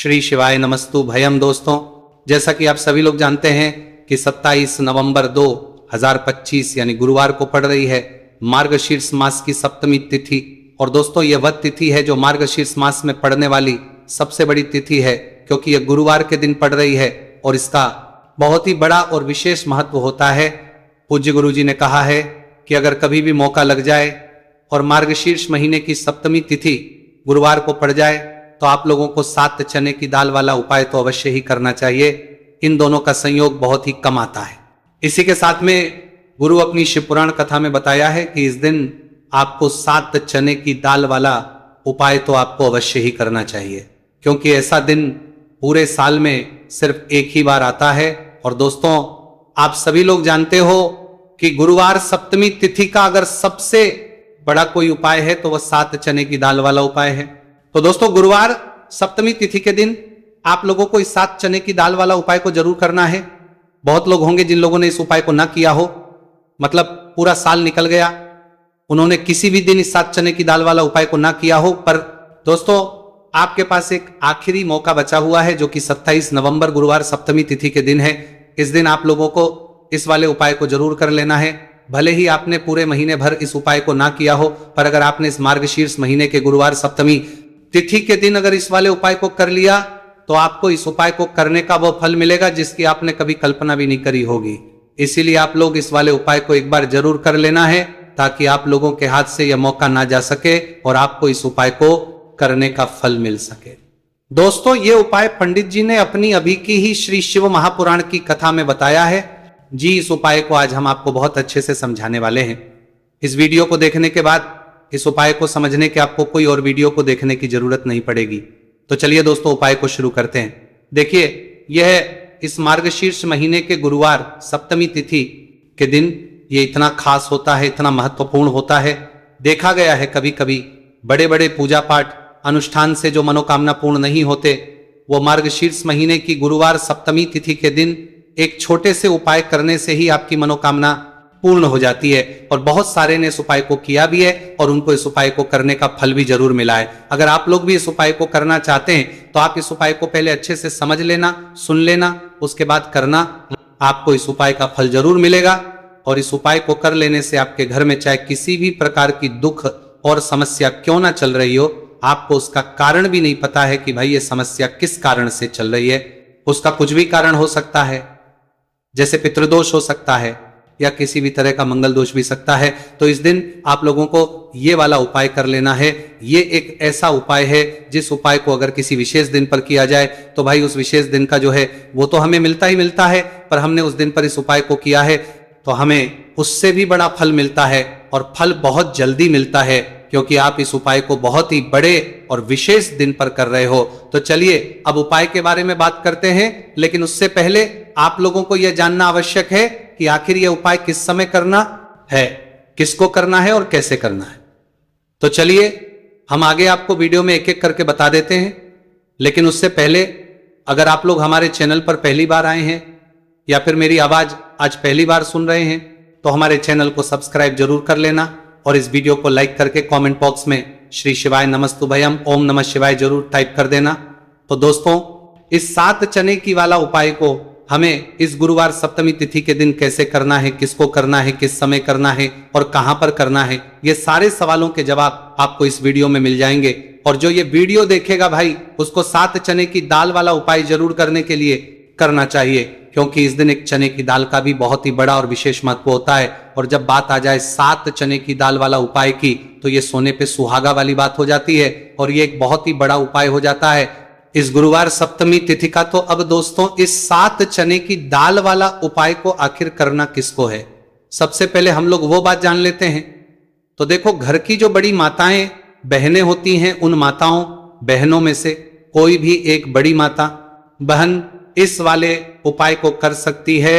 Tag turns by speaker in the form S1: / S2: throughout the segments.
S1: श्री शिवाय नमस्तु भयम। दोस्तों, जैसा कि आप सभी लोग जानते हैं कि 27 नवंबर 2025 यानी गुरुवार को पड़ रही है मार्गशीर्ष मास की सप्तमी तिथि। और दोस्तों, यह वह तिथि है जो मार्गशीर्ष मास में पड़ने वाली सबसे बड़ी तिथि है, क्योंकि यह गुरुवार के दिन पड़ रही है और इसका बहुत ही बड़ा और विशेष महत्व होता है। पूज्य गुरु जी ने कहा है कि अगर कभी भी मौका लग जाए और मार्गशीर्ष महीने की सप्तमी तिथि गुरुवार को पड़ जाए तो आप लोगों को 7 चने की दाल वाला उपाय तो अवश्य ही करना चाहिए। इन दोनों का संयोग बहुत ही कम आता है। इसी के साथ में गुरु अपनी शिवपुराण कथा में बताया है कि इस दिन आपको 7 चने की दाल वाला उपाय तो आपको अवश्य ही करना चाहिए, क्योंकि ऐसा दिन पूरे साल में सिर्फ एक ही बार आता है। और दोस्तों, आप सभी लोग जानते हो कि गुरुवार सप्तमी तिथि का अगर सबसे बड़ा कोई उपाय है तो वह 7 चने की दाल वाला उपाय है। तो दोस्तों, गुरुवार सप्तमी तिथि के दिन आप लोगों को इस 7 चने की दाल वाला उपाय को जरूर करना है। बहुत लोग होंगे जिन लोगों ने इस उपाय को ना किया हो, मतलब पूरा साल निकल गया, उन्होंने किसी भी दिन इस 7 चने की दाल वाला उपाय को ना किया हो। पर दोस्तों, आपके पास एक आखिरी मौका बचा हुआ है, जो कि 27 नवंबर गुरुवार सप्तमी तिथि के दिन है। इस दिन आप लोगों को इस वाले उपाय को जरूर कर लेना है। भले ही आपने पूरे महीने भर इस उपाय को ना किया हो, पर अगर आपने इस मार्गशीर्ष महीने के गुरुवार सप्तमी तिथि के दिन अगर इस वाले उपाय को कर लिया तो आपको इस उपाय को करने का वो फल मिलेगा जिसकी आपने कभी कल्पना भी नहीं करी होगी। इसीलिए आप लोग इस वाले उपाय को एक बार जरूर कर लेना है, ताकि आप लोगों के हाथ से यह मौका ना जा सके और आपको इस उपाय को करने का फल मिल सके। दोस्तों, ये उपाय पंडित जी ने अपनी अभी की ही श्री शिव महापुराण की कथा में बताया है जी। इस उपाय को आज हम आपको बहुत अच्छे से समझाने वाले हैं। इस वीडियो को देखने के बाद इस उपाय को समझने के आपको कोई और वीडियो को देखने की जरूरत नहीं पड़ेगी। तो चलिए दोस्तों, उपाय को शुरू करते हैं। देखिए, यह इस मार्गशीर्ष महीने के गुरुवार सप्तमी तिथि के दिन ये इतना खास होता है, इतना महत्वपूर्ण होता है। देखा गया है कभी कभी बड़े बड़े पूजा पाठ अनुष्ठान से जो मनोकामना पूर्ण नहीं होते, वो मार्गशीर्ष महीने की गुरुवार सप्तमी तिथि के दिन एक छोटे से उपाय करने से ही आपकी मनोकामना पूर्ण हो जाती है। और बहुत सारे ने इस उपाय को किया भी है और उनको इस उपाय को करने का फल भी जरूर मिला है। अगर आप लोग भी इस उपाय को करना चाहते हैं तो आप इस उपाय को पहले अच्छे से समझ लेना, सुन लेना, उसके बाद करना। आपको इस उपाय का फल जरूर मिलेगा। और इस उपाय को कर लेने से आपके घर में चाहे किसी भी प्रकार की दुख और समस्या क्यों ना चल रही हो, आपको उसका कारण भी नहीं पता है कि भाई ये समस्या किस कारण से चल रही है। उसका कुछ भी कारण हो सकता है, जैसे पितृदोष हो सकता है या किसी भी तरह का मंगल दोष भी सकता है। तो इस दिन आप लोगों को ये वाला उपाय कर लेना है। ये एक ऐसा उपाय है जिस उपाय को अगर किसी विशेष दिन पर किया जाए तो भाई उस विशेष दिन का जो है वो तो हमें मिलता ही मिलता है, पर हमने उस दिन पर इस उपाय को किया है तो हमें उससे भी बड़ा फल मिलता है, और फल बहुत जल्दी मिलता है, क्योंकि आप इस उपाय को बहुत ही बड़े और विशेष दिन पर कर रहे हो। तो चलिए अब उपाय के बारे में बात करते हैं, लेकिन उससे पहले आप लोगों को यह जानना आवश्यक है कि आखिर यह उपाय किस समय करना है, किसको करना है और कैसे करना है। तो चलिए हम आगे आपको वीडियो में एक एक करके बता देते हैं। लेकिन उससे पहले अगर आप लोग हमारे चैनल पर पहली बार आए हैं या फिर मेरी आवाज आज पहली बार सुन रहे हैं तो हमारे चैनल को सब्सक्राइब जरूर कर लेना और इस वीडियो को लाइक करके कमेंट बॉक्स में श्री शिवाय नमस्तु भयम ओम नमः शिवाय जरूर टाइप कर देना। तो दोस्तों, इस 7 चने की वाला उपाय को हमें इस गुरुवार सप्तमी तिथि के दिन कैसे करना है, किसको करना है, किस समय करना है और कहां पर करना है, ये सारे सवालों के जवाब आपको इस वीडियो में मिल जाएंगे। और जो ये वीडियो देखेगा भाई, उसको 7 चने की दाल वाला उपाय जरूर करने के लिए करना चाहिए, क्योंकि इस दिन एक चने की दाल का भी बहुत ही बड़ा और विशेष महत्व होता है। और जब बात आ जाए 7 चने की दाल वाला उपाय की, तो ये सोने पे सुहागा वाली बात हो जाती है और ये एक बहुत ही बड़ा उपाय हो जाता है इस गुरुवार सप्तमी तिथि का। तो अब दोस्तों, इस 7 चने की दाल वाला उपाय को आखिर करना किसको है, सबसे पहले हम लोग वो बात जान लेते हैं। तो देखो, घर की जो बड़ी माताएं बहनें होती हैं, उन माताओं बहनों में से कोई भी एक बड़ी माता बहन इस वाले उपाय को कर सकती है।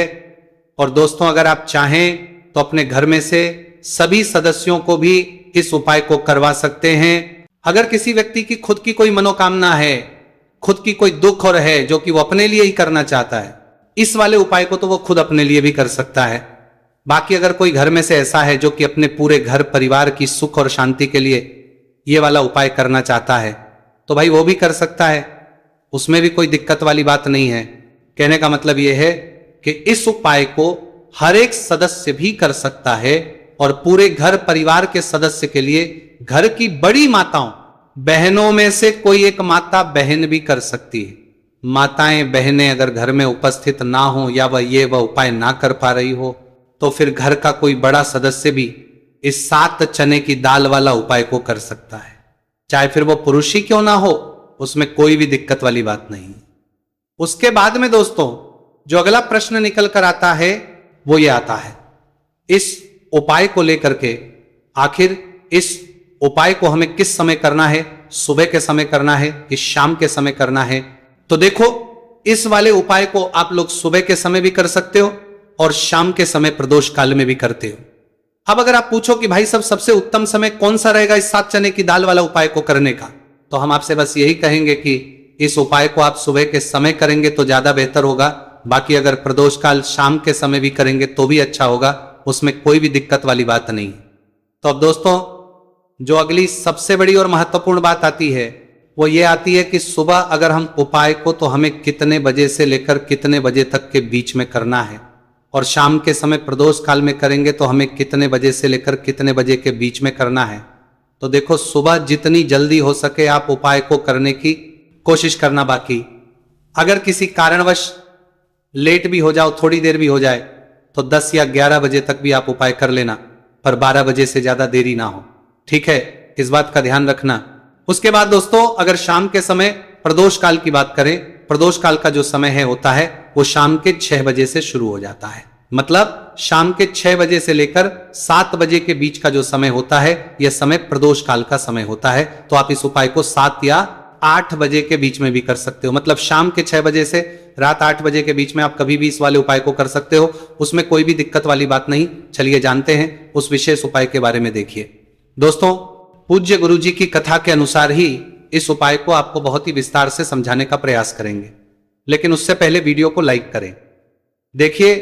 S1: और दोस्तों, अगर आप चाहें तो अपने घर में से सभी सदस्यों को भी इस उपाय को करवा सकते हैं। अगर किसी व्यक्ति की खुद की कोई मनोकामना है, खुद की कोई दुख और है जो कि वो अपने लिए ही करना चाहता है, इस वाले उपाय को तो वो खुद अपने लिए भी कर सकता है। बाकी अगर कोई घर में से ऐसा है जो कि अपने पूरे घर परिवार की सुख और शांति के लिए ये वाला उपाय करना चाहता है, तो भाई वो भी कर सकता है। उसमें भी कोई दिक्कत वाली बात नहीं है। कहने का मतलब यह है कि इस उपाय को हर एक सदस्य भी कर सकता है और पूरे घर परिवार के सदस्य के लिए घर की बड़ी माताओं बहनों में से कोई एक माता बहन भी कर सकती है। माताएं बहनें अगर घर में उपस्थित ना हो या वह उपाय ना कर पा रही हो तो फिर घर का कोई बड़ा सदस्य भी इस 7 चने की दाल वाला उपाय को कर सकता है, चाहे फिर वो पुरुष ही क्यों ना हो, उसमें कोई भी दिक्कत वाली बात नहीं। उसके बाद में दोस्तों जो अगला प्रश्न निकल कर आता है वो ये आता है, इस उपाय को लेकर के आखिर इस उपाय को हमें किस समय करना है, सुबह के समय करना है कि शाम के समय करना है। तो देखो इस वाले उपाय को आप लोग सुबह के समय भी कर सकते हो और शाम के समय प्रदोष काल में भी करते हो। अब अगर आप पूछो कि भाई सब सबसे उत्तम समय कौन सा रहेगा इस 7 चने की दाल वाला उपाय को करने का, तो हम आपसे बस यही कहेंगे कि इस उपाय को आप सुबह के समय करेंगे तो ज्यादा बेहतर होगा। बाकी अगर प्रदोष काल शाम के समय भी करेंगे तो भी अच्छा होगा, उसमें कोई भी दिक्कत वाली बात नहीं। तो अब दोस्तों जो अगली सबसे बड़ी और महत्वपूर्ण बात आती है वो ये आती है कि सुबह अगर हम उपाय को तो हमें कितने बजे से लेकर कितने बजे तक के बीच में करना है और शाम के समय प्रदोष काल में करेंगे तो हमें कितने बजे से लेकर कितने बजे के बीच में करना है। तो देखो सुबह जितनी जल्दी हो सके आप उपाय को करने की कोशिश करना। बाकी अगर किसी कारणवश लेट भी हो जाओ, थोड़ी देर भी हो जाए तो 10 या 11 बजे तक भी आप उपाय कर लेना, पर 12 बजे से ज्यादा देरी ना हो, ठीक है, इस बात का ध्यान रखना। उसके बाद दोस्तों अगर शाम के समय प्रदोष काल की बात करें, प्रदोष काल का जो समय है होता है वो शाम के 6 बजे से शुरू हो जाता है। मतलब शाम के 6 बजे से लेकर 7 बजे के बीच का जो समय होता है यह समय प्रदोष काल का समय होता है। तो आप इस उपाय को 7 या 8 बजे के बीच में भी कर सकते हो। मतलब शाम के 6 बजे से रात 8 बजे के बीच में आप कभी भी इस वाले उपाय को कर सकते हो, उसमें कोई भी दिक्कत वाली बात नहीं। चलिए जानते हैं उस विशेष उपाय के बारे में। देखिए दोस्तों पूज्य गुरु जी की कथा के अनुसार ही इस उपाय को आपको बहुत ही विस्तार से समझाने का प्रयास करेंगे, लेकिन उससे पहले वीडियो को लाइक करें। देखिए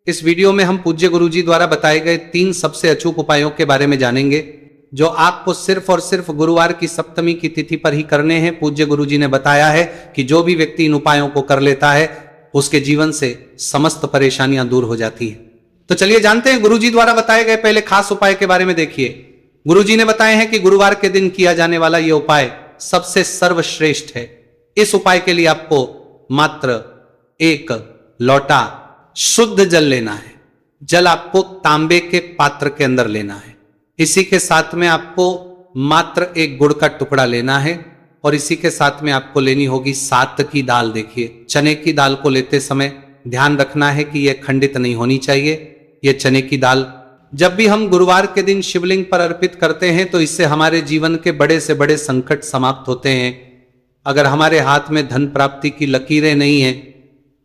S1: इस वीडियो में हम पूज्य गुरु जी द्वारा बताए गए 3 सबसे अचूक उपायों के बारे में जानेंगे जो आपको सिर्फ और सिर्फ गुरुवार की सप्तमी की तिथि पर ही करने हैं। पूज्य गुरु जी ने बताया है कि जो भी व्यक्ति इन उपायों को कर लेता है उसके जीवन से समस्त परेशानियां दूर हो जाती है। तो चलिए जानते हैं गुरु जी द्वारा बताए गए पहले खास उपाय के बारे में। देखिए गुरु जी ने बताए हैं कि गुरुवार के दिन किया जाने वाला यह उपाय सबसे सर्वश्रेष्ठ है। इस उपाय के लिए आपको मात्र 1 लोटा शुद्ध जल लेना है। जल आपको तांबे के पात्र के अंदर लेना है। इसी के साथ में आपको मात्र 1 गुड़ का टुकड़ा लेना है और इसी के साथ में आपको लेनी होगी 7 की दाल। देखिए चने की दाल को लेते समय ध्यान रखना है कि यह खंडित नहीं होनी चाहिए। यह चने की दाल जब भी हम गुरुवार के दिन शिवलिंग पर अर्पित करते हैं तो इससे हमारे जीवन के बड़े से बड़े संकट समाप्त होते हैं। अगर हमारे हाथ में धन प्राप्ति की लकीरें नहीं है,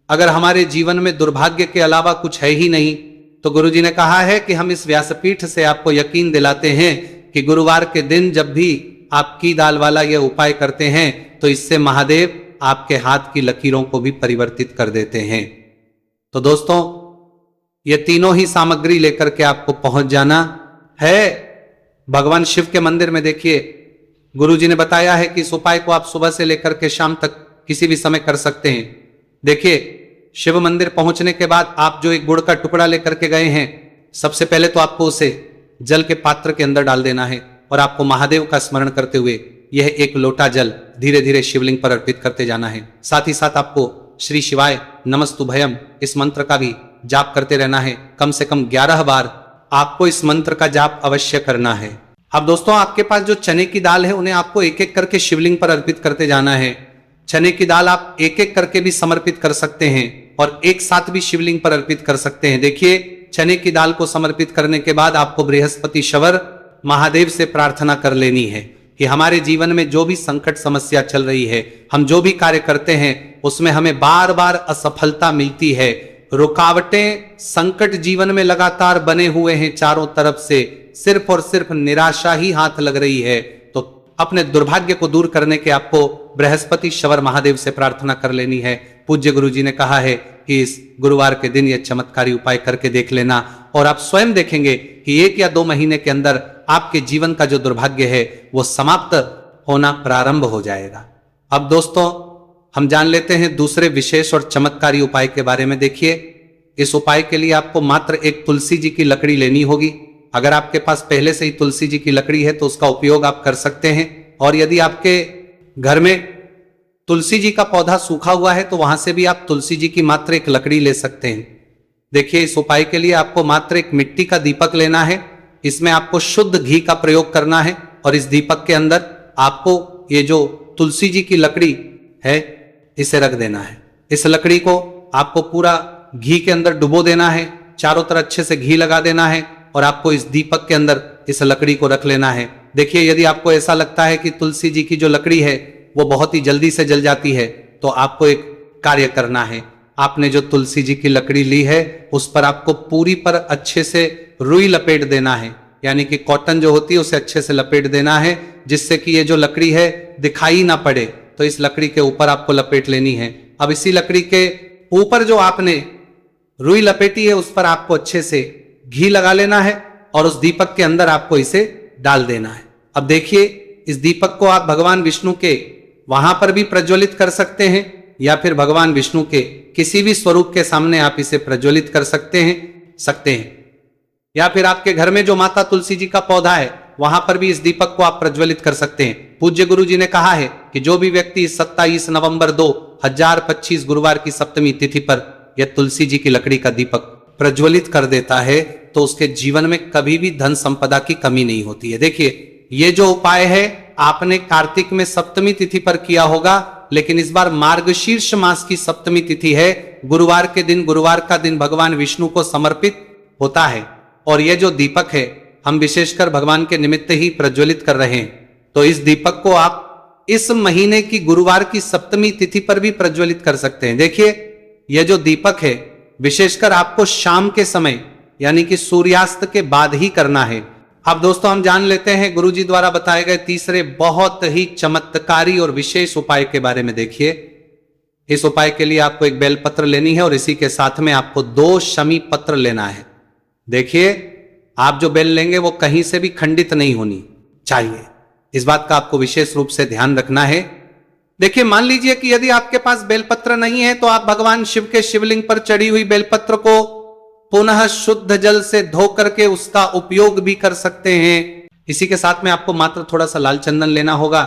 S1: अगर हमारे जीवन में दुर्भाग्य के अलावा कुछ है ही नहीं, तो गुरुजी ने कहा है कि हम इस व्यासपीठ से आपको यकीन दिलाते हैं कि गुरुवार के दिन जब भी आप की दाल वाला यह उपाय करते हैं तो इससे महादेव आपके हाथ की लकीरों को भी परिवर्तित कर देते हैं। तो दोस्तों ये तीनों ही सामग्री लेकर के आपको पहुंच जाना है भगवान शिव के मंदिर में। देखिए गुरुजी ने बताया है कि इस उपाय को आप सुबह से लेकर के शाम तक किसी भी समय कर सकते हैं। देखिए शिव मंदिर पहुंचने के बाद आप जो 1 गुड़ का टुकड़ा लेकर के गए हैं, सबसे पहले तो आपको उसे जल के पात्र के अंदर डाल देना है और आपको महादेव का स्मरण करते हुए यह 1 लोटा जल धीरे धीरे शिवलिंग पर अर्पित करते जाना है। साथ ही साथ आपको श्री शिवाय नमस्तुभयम इस मंत्र का भी जाप करते रहना है। कम से कम 11 बार आपको इस मंत्र का जाप अवश्य करना है। अब दोस्तों आपके पास जो चने की दाल है उन्हें आपको एक एक करके शिवलिंग पर अर्पित करते जाना है। चने की दाल आप एक एक करके भी समर्पित कर सकते हैं और एक साथ भी शिवलिंग पर अर्पित कर सकते हैं। देखिए चने की दाल को समर्पित करने के बाद आपको बृहस्पति शवर महादेव से प्रार्थना कर लेनी है कि हमारे जीवन में जो भी संकट समस्या चल रही है, हम जो भी कार्य करते हैं उसमें हमें बार बार असफलता मिलती है, रुकावटें संकट जीवन में लगातार बने हुए हैं, चारों तरफ से सिर्फ और सिर्फ निराशा ही हाथ लग रही है, तो अपने दुर्भाग्य को दूर करने के आपको बृहस्पति शवर महादेव से प्रार्थना कर लेनी है। पूज्य गुरु जी ने कहा है कि इस गुरुवार के दिन यह चमत्कारी उपाय करके देख लेना और आप स्वयं देखेंगे कि 1 या 2 महीने के अंदर आपके जीवन का जो दुर्भाग्य है वो समाप्त होना प्रारंभ हो जाएगा। अब दोस्तों हम जान लेते हैं दूसरे विशेष और चमत्कारी उपाय के बारे में। देखिए, इस उपाय के लिए आपको मात्र एक तुलसी जी की लकड़ी लेनी होगी। अगर आपके पास पहले से ही तुलसी जी की लकड़ी है तो उसका उपयोग आप कर सकते हैं, और यदि आपके घर में तुलसी जी का पौधा सूखा हुआ है तो वहां से भी आप तुलसी जी की मात्र एक लकड़ी ले सकते हैं। देखिए, इस उपाय के लिए आपको मात्र एक मिट्टी का दीपक लेना है। इसमें आपको शुद्ध घी का प्रयोग करना है, और इस दीपक के अंदर आपको ये जो तुलसी जी की लकड़ी है इसे रख देना है। इस लकड़ी को आपको पूरा घी के अंदर डुबो देना है, चारों तरफ अच्छे से घी लगा देना है, और आपको इस दीपक के अंदर इस लकड़ी को रख लेना है। देखिए, यदि आपको ऐसा लगता है कि तुलसी जी की जो लकड़ी है वो बहुत ही जल्दी से जल जाती है, तो आपको एक कार्य करना है। आपने जो तुलसी जी की लकड़ी ली है उस पर आपको पूरी पर अच्छे से रुई लपेट देना है, यानी कि कॉटन जो होती है उसे अच्छे से लपेट देना है, जिससे कि ये जो लकड़ी है दिखाई ना पड़े। तो इस लकड़ी के ऊपर आपको लपेट लेनी है। अब इसी लकड़ी के ऊपर जो आपने रुई लपेटी है उस पर आपको अच्छे से घी लगा लेना है, और उस दीपक के अंदर आपको इसे डाल देना है। अब देखिए, इस दीपक को आप भगवान विष्णु के वहां पर भी प्रज्वलित कर सकते हैं, या फिर भगवान विष्णु के किसी भी स्वरूप के सामने आप इसे प्रज्वलित कर सकते हैं, या फिर आपके घर में जो माता तुलसी जी का पौधा है वहां पर भी इस दीपक को आप प्रज्वलित कर सकते हैं। पूज्य गुरु जी ने कहा है कि जो भी व्यक्ति 27 नवंबर 2025 गुरुवार की सप्तमी तिथि पर यह तुलसी जी की लकड़ी का दीपक प्रज्वलित कर देता है तो उसके जीवन में कभी भी धन संपदा की कमी नहीं होती है। देखिए, ये जो उपाय है आपने कार्तिक में सप्तमी तिथि पर किया होगा, लेकिन इस बार मार्गशीर्ष मास की सप्तमी तिथि है। गुरुवार के दिन, गुरुवार का दिन भगवान विष्णु को समर्पित होता है, और यह जो दीपक है हम विशेषकर भगवान के निमित्त ही प्रज्वलित कर रहे हैं। तो इस दीपक को आप इस महीने की गुरुवार की सप्तमी तिथि पर भी प्रज्वलित कर सकते हैं। देखिए, यह जो दीपक है विशेषकर आपको शाम के समय यानी कि सूर्यास्त के बाद ही करना है। अब दोस्तों, हम जान लेते हैं गुरु जी द्वारा बताए गए तीसरे बहुत ही चमत्कारी और विशेष उपाय के बारे में। देखिए, इस उपाय के लिए आपको एक बेलपत्र लेनी है, और इसी के साथ में आपको 2 शमी पत्र लेना है। देखिए, आप जो बेल लेंगे वो कहीं से भी खंडित नहीं होनी चाहिए, इस बात का आपको विशेष रूप से ध्यान रखना है। देखिए, मान लीजिए कि यदि आपके पास बेलपत्र नहीं है तो आप भगवान शिव के शिवलिंग पर चढ़ी हुई बेलपत्र को पुनः शुद्ध जल से धो करके उसका उपयोग भी कर सकते हैं। इसी के साथ में आपको मात्र थोड़ा सा लाल चंदन लेना होगा।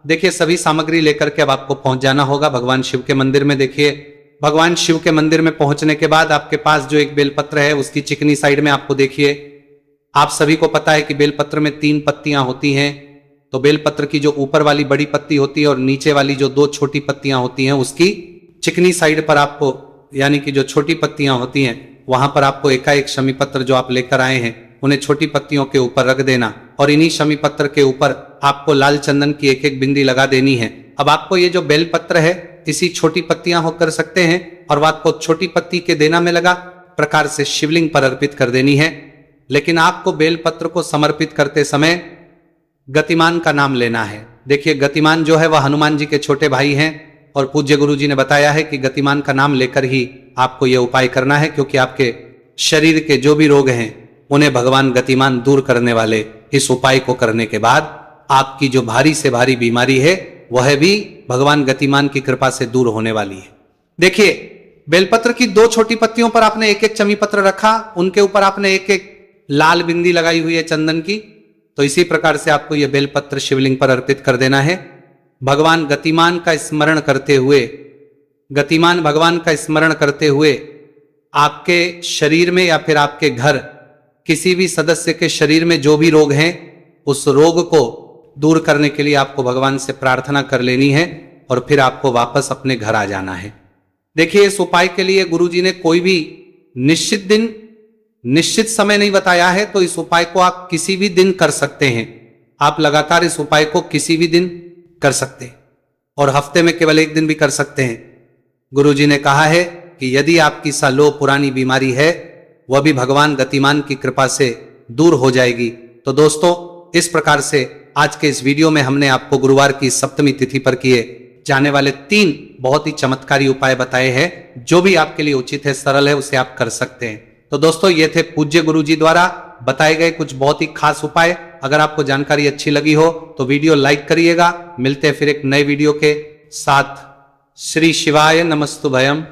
S1: देखिए, सभी सामग्री लेकर के अब आपको पहुंच जाना होगा भगवान शिव के मंदिर में। देखिए, भगवान शिव के मंदिर में पहुंचने के बाद आपके पास जो एक बेलपत्र है उसकी चिकनी साइड में आपको देखिए, आप सभी को पता है कि बेलपत्र में 3 पत्तियां होती हैं। तो बेलपत्र की जो ऊपर वाली बड़ी पत्ती होती है और नीचे वाली जो 2 छोटी पत्तियां होती हैं उसकी चिकनी साइड पर आपको, यानी कि जो छोटी पत्तियां होती हैं वहां पर आपको एकाएक शमी पत्र जो आप लेकर आए हैं उन्हें छोटी पत्तियों के ऊपर रख देना, और इन्हीं शमी पत्र के ऊपर आपको लाल चंदन की एक बिंदी लगा देनी है। अब आपको ये जो बेलपत्र है इसी छोटी पत्तियां हो कर सकते हैं, और वो आपको छोटी पत्ती के देना में लगा प्रकार से शिवलिंग पर अर्पित कर देनी है। लेकिन आपको बेलपत्र को समर्पित करते समय गतिमान का नाम लेना है। देखिए, गतिमान जो है वह हनुमान जी के छोटे भाई हैं, और पूज्य गुरु जी ने बताया है कि गतिमान का नाम लेकर ही आपको यह उपाय करना है, क्योंकि आपके शरीर के जो भी रोग हैं उन्हें भगवान गतिमान दूर करने वाले इस उपाय को करने के बाद आपकी जो भारी से भारी बीमारी है वह भी भगवान गतिमान की कृपा से दूर होने वाली है। देखिए, बेलपत्र की 2 छोटी पत्तियों पर आपने एक चमी पत्र रखा, उनके ऊपर आपने एक लाल बिंदी लगाई हुई है चंदन की। तो इसी प्रकार से आपको यह बेलपत्र शिवलिंग पर अर्पित कर देना है। भगवान गतिमान का स्मरण करते हुए, गतिमान भगवान का स्मरण करते हुए आपके शरीर में या फिर आपके घर किसी भी सदस्य के शरीर में जो भी रोग हैं उस रोग को दूर करने के लिए आपको भगवान से प्रार्थना कर लेनी है, और फिर आपको वापस अपने घर आ जाना है। देखिए, इस उपाय के लिए गुरुजी ने कोई भी निश्चित दिन, निश्चित समय नहीं बताया है, तो इस उपाय को आप किसी भी दिन कर सकते हैं। आप लगातार इस उपाय को किसी भी दिन कर सकते हैं, और हफ्ते में केवल 1 दिन भी कर सकते हैं। गुरुजी ने कहा है कि यदि आपकी सालों पुरानी बीमारी है वह भी भगवान गतिमान की कृपा से दूर हो जाएगी। तो दोस्तों, इस प्रकार से आज के इस वीडियो में हमने आपको गुरुवार की सप्तमी तिथि पर किए जाने वाले 3 बहुत ही चमत्कारी उपाय बताए हैं। जो भी आपके लिए उचित है, सरल है, उसे आप कर सकते हैं। तो दोस्तों, ये थे पूज्य गुरु जी द्वारा बताए गए कुछ बहुत ही खास उपाय। अगर आपको जानकारी अच्छी लगी हो तो वीडियो लाइक करिएगा। मिलते हैं फिर एक नए वीडियो के साथ। श्री शिवाय नमस्तुभयम।